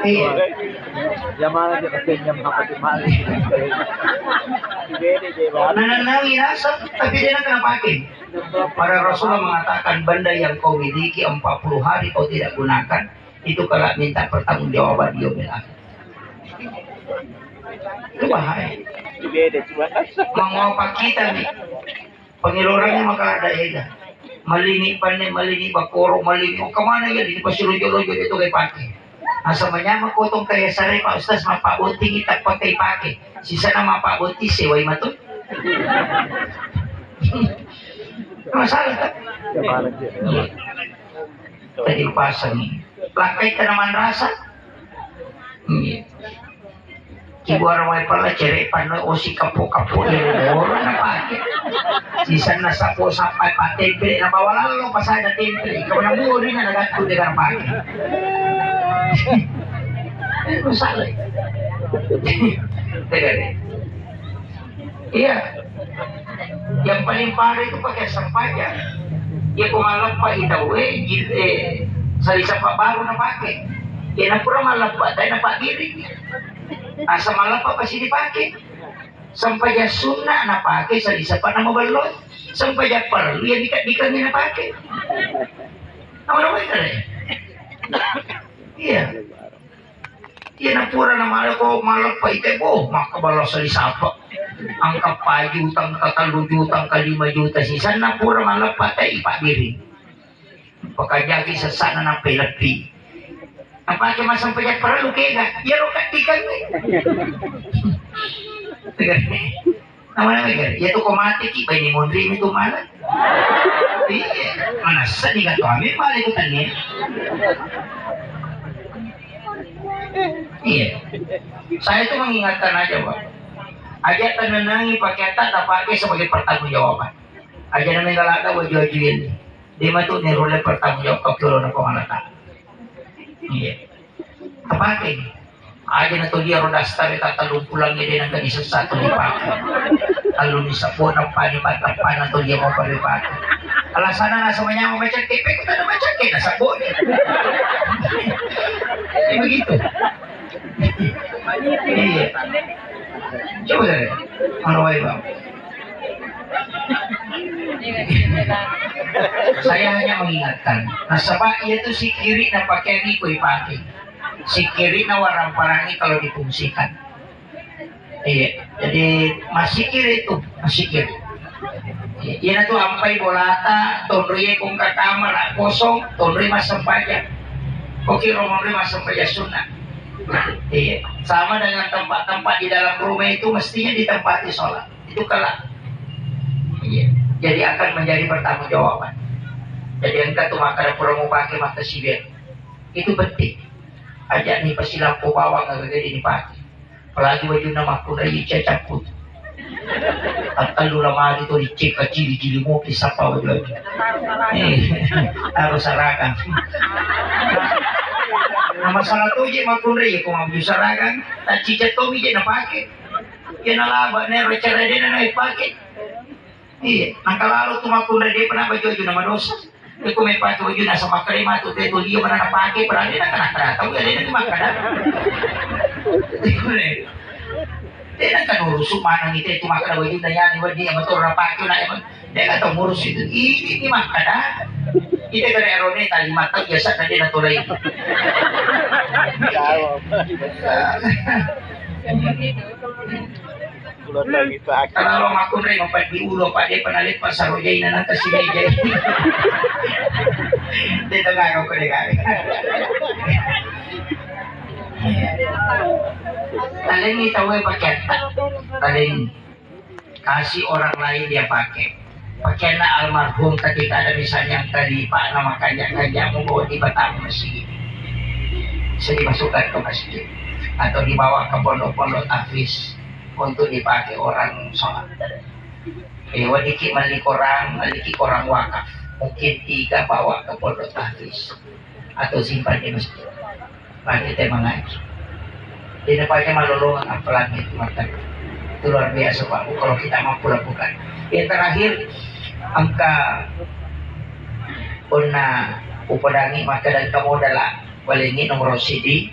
Iya. Yamanan dia kasi niya makatimali. Nananangin nasa, tapi dia nak kena pakai. Para Rasulullah mengatakan benda yang kau miliki 40 hari kau tidak gunakan, itu kalau minta pertanggungjawaban dia bilang. Itu bahaya. Mengopak kita nih, pengilurannya maka ada ya. Malini panai, malini bakoro, malini. Oh kemana ya? Ini pasti rojo-rojo itu kayak pakai. Asa menyama kotong kaya saray Pak Ustaz mapabunting itak pakai. Sisa na mapabunti seway matun. Masalah tak? Tadi pasang ini. Lakai tanaman rasa. Ibu orang may pala cere pano o si kapo-kapo yung orang na pakai. Sisa na sapo sampai pa temple na bawala lo pasay na temple. Ikaw na muri na nagatko dengan pakai. Masalah. Iya. Yang paling parah itu pakai sampahnya. Ya kumalap pa itawe salisa pa baru na pakai. Ya na pura malap pa tayo na pagiring. Asa malap pa pasti dipakai. Sampai ya sunnah na pakai salisa pa na mabalot. Sampai ya perlu ya dikat-dikat na pakai. Nama-nama itu deh. Iya. Iya na pura na malap ko malap pa itaw. Makabalas salisa pa. Ang kapay jutang ka 3 jutang ka 5 juta sisa na pura malap pa tayo ipagiring. Pagkajagi sa sana ng pilat-pi. Ang pakai masang pajak para lukega, ya rokat-tikan ni. Nama-nama kan, ya tu komati ki bay ni mondri mi tu malat. Iya, mana sani ka to amin mali ko tanya. Iya. Saya itu mengingatkan aja, Pak. Aja tenanangi pakai tak pakai sebagai pertanggungjawaban. Aja namanya galak wajib-wajibin. Dia mah tu nerole pertanggungjawab kalau na pemalatan. Iya. Apa ini? Aja na to dia roda star eta talung pulang dia nang kanisa satu dipakai. Kalau bisa po nang panipatapan na to dia mau palipakai. Alasan na semuanya mau baca KP kita na baca KP na sabon. Begitu. Iya. Coba deh. Mana wae, Bang? Saya hanya mengingatkan. Nah, sebab itu si kiri na pakai ni kuy pakai. Si kiri na warang parangi kalau difungsikan. Iya, jadi masih kiri itu, masih kiri. Iya na tu ampai bolata, tonriye kung kamar kosong, tonri masam pajak. Oke, romori masam pajak sunnah. Iya, sama dengan tempat-tempat di dalam rumah itu mestinya ditempati sholat. Itu kelak. Iya, jadi akan menjadi pertanggungjawaban. Jadi engkau tuh makan promo pakai mata sibir. Itu penting. Ajak nih pasti lampu bawang agak gede dipakai. Apalagi baju nama aku dari cacaput. Kalau lama itu dicek cili-cili mau pisah apa baju. Harus sarakan. Nah masalah tuh je makundri ko mau sarakan. Tak cicat tuh je na pakai. Kena laba nih recara dia na pakai. Iya, nah kalau tuh makundri dia pernah baju nama dosa. Kung may patuloy yun nasa makarima to teto liyo man na napake para din nakakata tahu ya din makada. Din kan urus mana ngite itu makada wajib na yan wadi ang motor na pakyo na yan. Dia kata ngurus itu ini makada. Kita kena erone tali mata biasa tadi naturai. Kulot lagi Pak. Kalau aku rin empat di ulo pa de panalit pa sa rojay na nang kasigay. Dito nga ako kaya kaya. Taling itaw ay paket. Taling kasih orang lain dia pakai. Pakai na almarhum ketika ada misalnya yang tadi Pak nama kajak mau bawa di batang masjid. Bisa dimasukkan ke masjid atau dibawa ke pondok-pondok tahfiz untuk dipakai orang sholat. Wadiki maliki orang wakaf. Mungkin 3 bawa ke pondok tahfiz atau simpan di masjid. Lagi tema ngaji. Di depannya malolongan apalagi itu mata. Itu luar biasa Pak. Kalau kita mampu lakukan. Yang terakhir angka una upadangi maka dan kamu adalah walingi nomor CD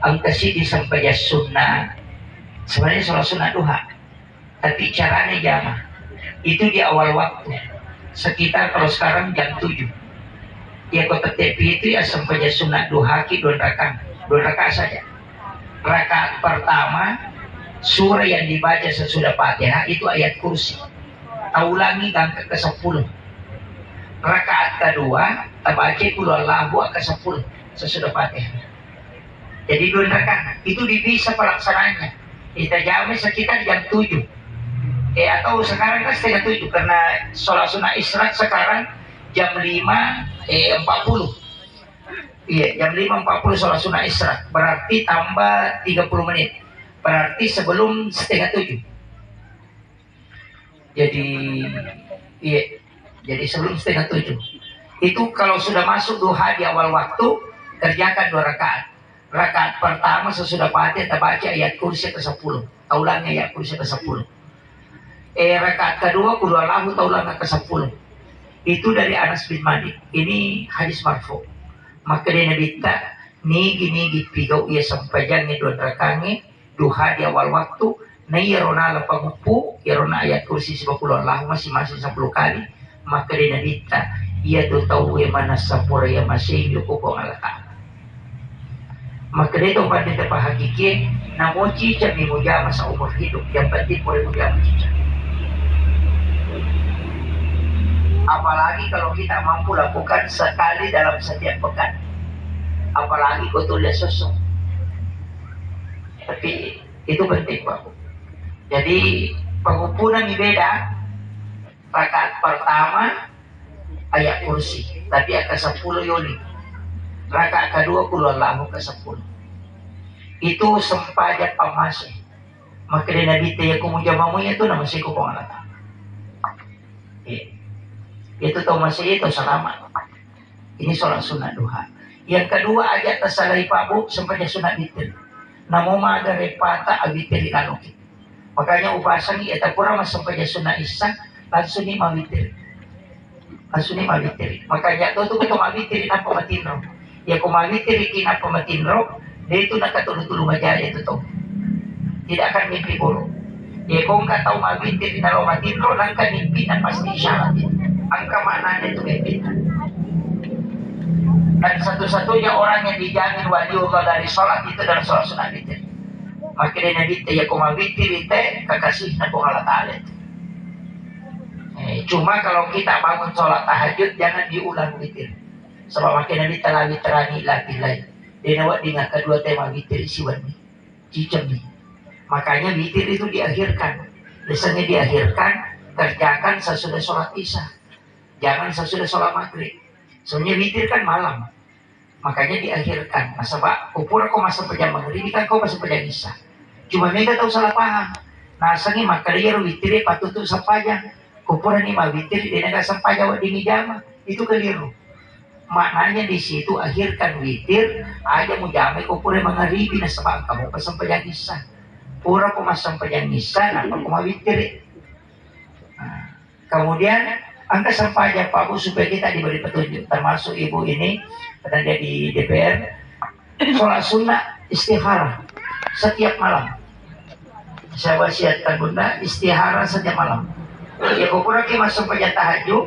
angka CD sampai ya sunnah sebenarnya sholat sunnah duha tapi caranya jamaah itu di awal waktu sekitar kalau sekarang jam 7 ya kota tepi itu ya sampai ya sunnah duha ki 2 rakaat saja. Rakaat pertama surah yang dibaca sesudah Fatihah itu ayat kursi. Ulangi angka ke-10. Rakaat kedua baca qul huwallahu ke-10 sesudah Fatihah. Jadi 2 rakaat itu bisa pelaksanaannya. Kita jamnya sekitar jam 7. Atau sekarang kan setengah 7 karena sholat sunnah isyraq sekarang jam 5:40. Iya, jam 5:40 sholat sunnah isyraq. Berarti tambah 30 menit. Berarti sebelum setengah 7. Jadi sebelum setengah 7 itu kalau sudah masuk duha di awal waktu kerjakan 2 rakaat. Rakaat pertama sesudah Fatihah baca ayat kursi ke-10 taulangnya ayat kursi ke-10. Rakaat kedua qul huwallahu taulangnya ke-10 itu dari Anas bin Malik. Ini hadis marfu. Maka dia Nabi tak nigi pigau ia sampai jangan 2 rakaat duha di awal waktu. Nah yarona la pagupu yarona ayat kursi 10 Allah masing-masing 10 kali maka dia nabita ia tu tahu mana sapura ya masih yukupo alaka maka dia tu pada tempat hakiki namoci cami mujama sa umur hidup yang penting boleh mujama cica. Apalagi kalau kita mampu lakukan sekali dalam setiap pekan apalagi kau tulis sosok tapi itu penting Pak. Jadi pengupuran beda. Rakaat pertama ayat kursi, tapi ke-10 Yuli. Rakaat kedua qul huwallahu ke-10. Itu sempajat pamase. Maka dia Nabi tanya kumujamamunya itu nama siku pengalatan. Itu tahu masih itu selamat. Ini sholat sunnah duha. Yang kedua ayat tersalai pabu sempajat sunnah witir. Namo maga repata abitir kaloki. Makanya upasan ni eta kurang sampai sunnah isya langsung ni mawitir. Makanya tu kita mawitir na pamatinro. Ya kung mawitir kina pamatinro, dia itu nakatulong-tulong majaya itu to. Tidak akan mimpi buruk. Ya kung kataw mawitir na matinro lang kan mimpi na pasti syarat itu. Ang kamanaan itu mimpi. Dan satu-satunya orang yang dijamin waliullah dari sholat itu adalah sholat sunnah witir. Makanya Nabi ya kumawitir itu kekasih na Allah Ta'ala. Cuma kalau kita bangun sholat tahajud jangan diulang witir. Sebab makanya Nabi telah witrani lagi lain. Dia nawak dengan kedua tema witir siwan ni, cicem ni. Makanya witir itu diakhirkan. Biasanya diakhirkan kerjakan sesudah sholat isya. Jangan sesudah sholat maghrib. Soalnya witir kan malam. Makanya diakhirkan. Masa pak kupur kau masa pejam maghrib kan kau masa pejam isya. Cuma mereka tahu salah paham. Nah, sangi maka dia witir patutu sampajang. Kupuran ni mawitir dia nggak sampajang di mijama. Itu keliru. Maknanya di situ akhirkan witir aja mujama kupuran mengaribi na sebab kamu pasampajang isya. Pura ko masampajang isya na pag kumawitir. Nah, kemudian angka sampajang Pak Bu supaya kita diberi petunjuk termasuk ibu ini karena dia di DPR sholat sunnah istikharah setiap malam. Saya wasiatkan bunda istihara setiap malam. Ya kupura ki masuk pejat tahajud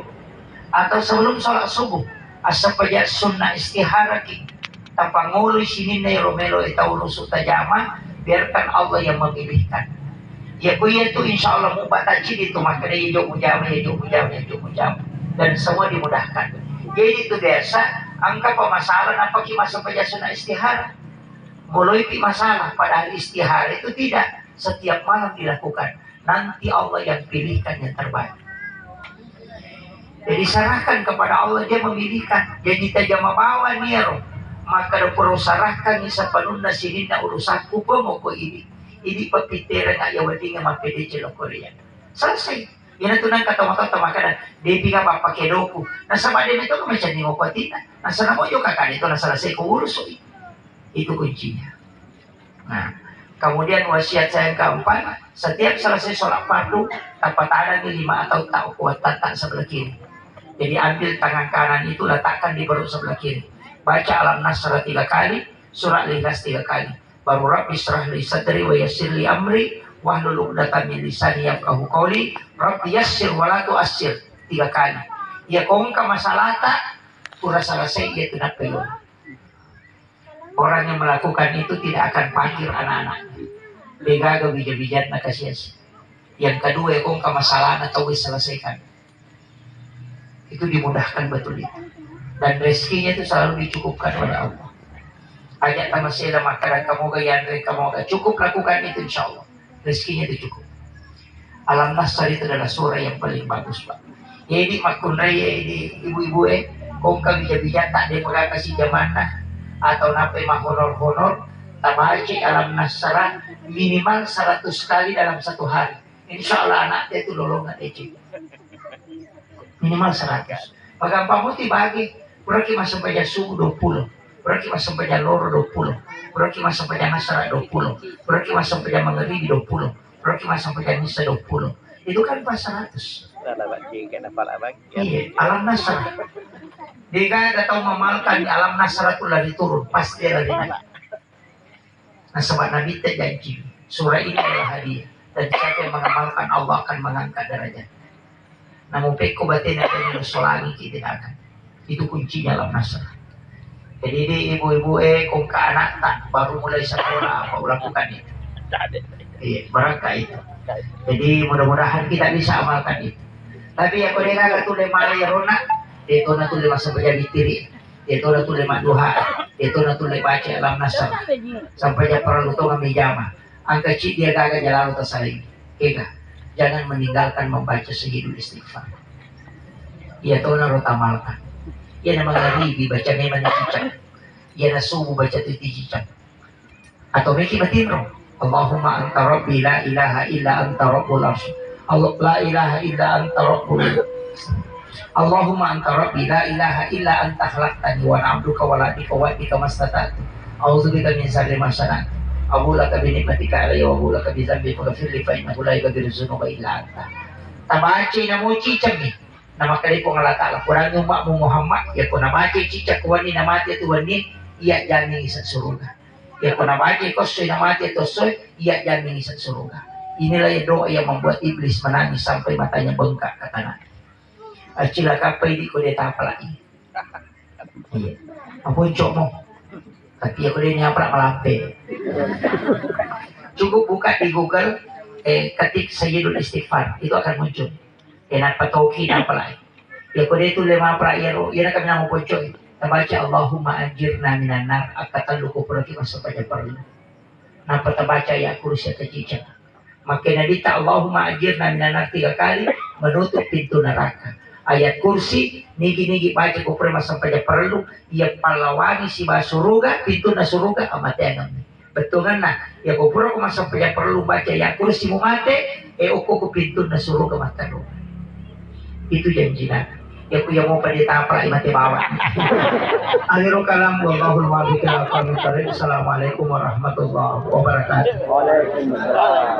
atau sebelum sholat subuh asa pajak sunnah istihara ki tapanguluy sinin na romelo itaw lusut tajama, biarkan Allah yang memilihkan. Ya kuya itu insya Allah mau bataci itu makanya hijau mujama dan semua dimudahkan. Jadi itu biasa angka pemasalan apa ki masa pajak sunnah istihara mulai pi masalah, padahal istihara itu tidak setiap malam dilakukan. Nanti Allah yang pilihkan yang terbaik. Jadi serahkan kepada Allah, dia memilihkan. Jadi tajam bawa niero, maka perlu serahkan ni sa panuna sinin na urusanku po mo ko ini. Ini papitera nga yawading nga mapede chilo Korea. Selesai. Yan ito nang katawa-katawa makanan. Debi nga papakedoku. Nasa madem ito kung may siya ni mo kwatina. Nasa na mo yung kakanito, nasa lasay ko uruso. Itu kuncinya. Nah, kemudian wasiat saya yang keempat, setiap selesai sholat fardu, tanpa tangan di 5 atau tak kuat tak sebelah kiri. Jadi ambil tangan kanan itu letakkan di perut sebelah kiri. Baca alam nasr 3 kali, surat Ikhlas 3 kali. Baru Rabbi syrah li sadri wa yassir li amri wahlul 'uqdatam min lisani yafqahu qawli. Rabbi yassir wa la tu'assir 3 kali. Ya kung ka masalata, pura selesai dia tunat peyon. Orang yang melakukan itu tidak akan panggil anak-anaknya. Begaga bijat-bijat na kasias. Yang kedua, kung kamasalaan atau diselesaikan. Itu dimudahkan betul itu. Dan rezekinya itu selalu dicukupkan oleh Allah. Ajak sama sila makanan kamu gayan, kamu gak cukup lakukan itu insya Allah. Rezekinya itu cukup. Alam Nasr itu adalah surah yang paling bagus, Pak. Jadi makun raya ini ibu-ibu kung kabijat-bijat tak ada kasih jamanah atau nape mah honor-honor tabaci alam nasara minimal 100 kali dalam 1 hari. Insya Allah anaknya itu lolongan ecik. Minimal 100. Maka pamuti bagi berarti masuk pada subuh 20, berarti masuk pada loro 20, berarti masuk pada nasara 20, berarti masuk pada maghribi 20, berarti masuk pada misa 20. Itu kan pas 100. Iya, alam nasara. Dia datang memalkan di alam nasara itu lagi turun, pasti lagi naik. Nah sebab Nabi tak janji, surah ini adalah hadiah. Dan siapa yang mengamalkan Allah akan mengangkat derajat. Namun peko batin akan menusolangi kita akan. Itu kuncinya alam nasara. Jadi ini ibu-ibu kung ke anak tak baru mulai sekolah apa lakukan itu. Iya, barangkali itu. Jadi mudah-mudahan kita bisa amalkan itu. Tapi aku dengar tu lemah rona. Itu na tuloy masabay bitiri. Itu na tuloy maduha. Itu na tuloy baca alam nasar. Sampai dia para lutong ang mijama. Ang kecil dia gagal jalan utas saling. Kega, jangan meninggalkan membaca sehidul istighfar. Ia tahu na rotamalkan. Ia na magharibi baca memang cicak. Ia na subuh baca titi cicak. Atau miki batinro. Allahumma anta rabbi la ilaha illa anta rabbul arsh. Allah la ilaha illa anta rabbul Allahumma anta rabbi la ilaha illa anta khalaqtani wa na'abduka wa la'abika wa bika mastata'tu a'udzubika min syarri ma sana'tu abulaka bi nikmatika alayya wa abulaka bi dzambi faghfir li fa innahu la yaghfiru dzunuba illa anta. Tabaci na mo cicak ni nama kali ko ngalata kurang yung mu Muhammad ya ko namaci cicak wani namati tu wani iya jamin sa surga. Ya ko namaci ko soy namati to soy iya jamin sa surga. Inilah yang doa yang membuat iblis menangis sampai matanya bengkak ke tanah. Acila kapay di ko deta pala ini. Iya. Ampun cok mo. Tapi aku dia nyaprak melampe. Cukup buka di Google ketik Sayyidul Istighfar itu akan muncul. Kenapa tauhid apa lagi? Ya ko dia tu lema pra yero, yana kami namo pocok. Tabaca Allahumma anjirna minan nar akatan luku pergi masuk pada perlu. Napa tabaca ya kursi kecicak. Maka nadita Allahumma anjirna minan nar 3 kali menutup pintu neraka. Ayat kursi nigi-nigi baca ko pre sampai perlu ia palawani si basuruga pintu na suruga amatean betul kan nah ya ko pro ko sampai perlu baca ya kursi mu mate uko ko pintu na suruga mataru itu janjinya ya ku yang mau pada tapra imate bawa akhiru kalam wallahul muwaffiq ila aqwamit thoriq. Assalamualaikum warahmatullahi wabarakatuh. Waalaikumsalam.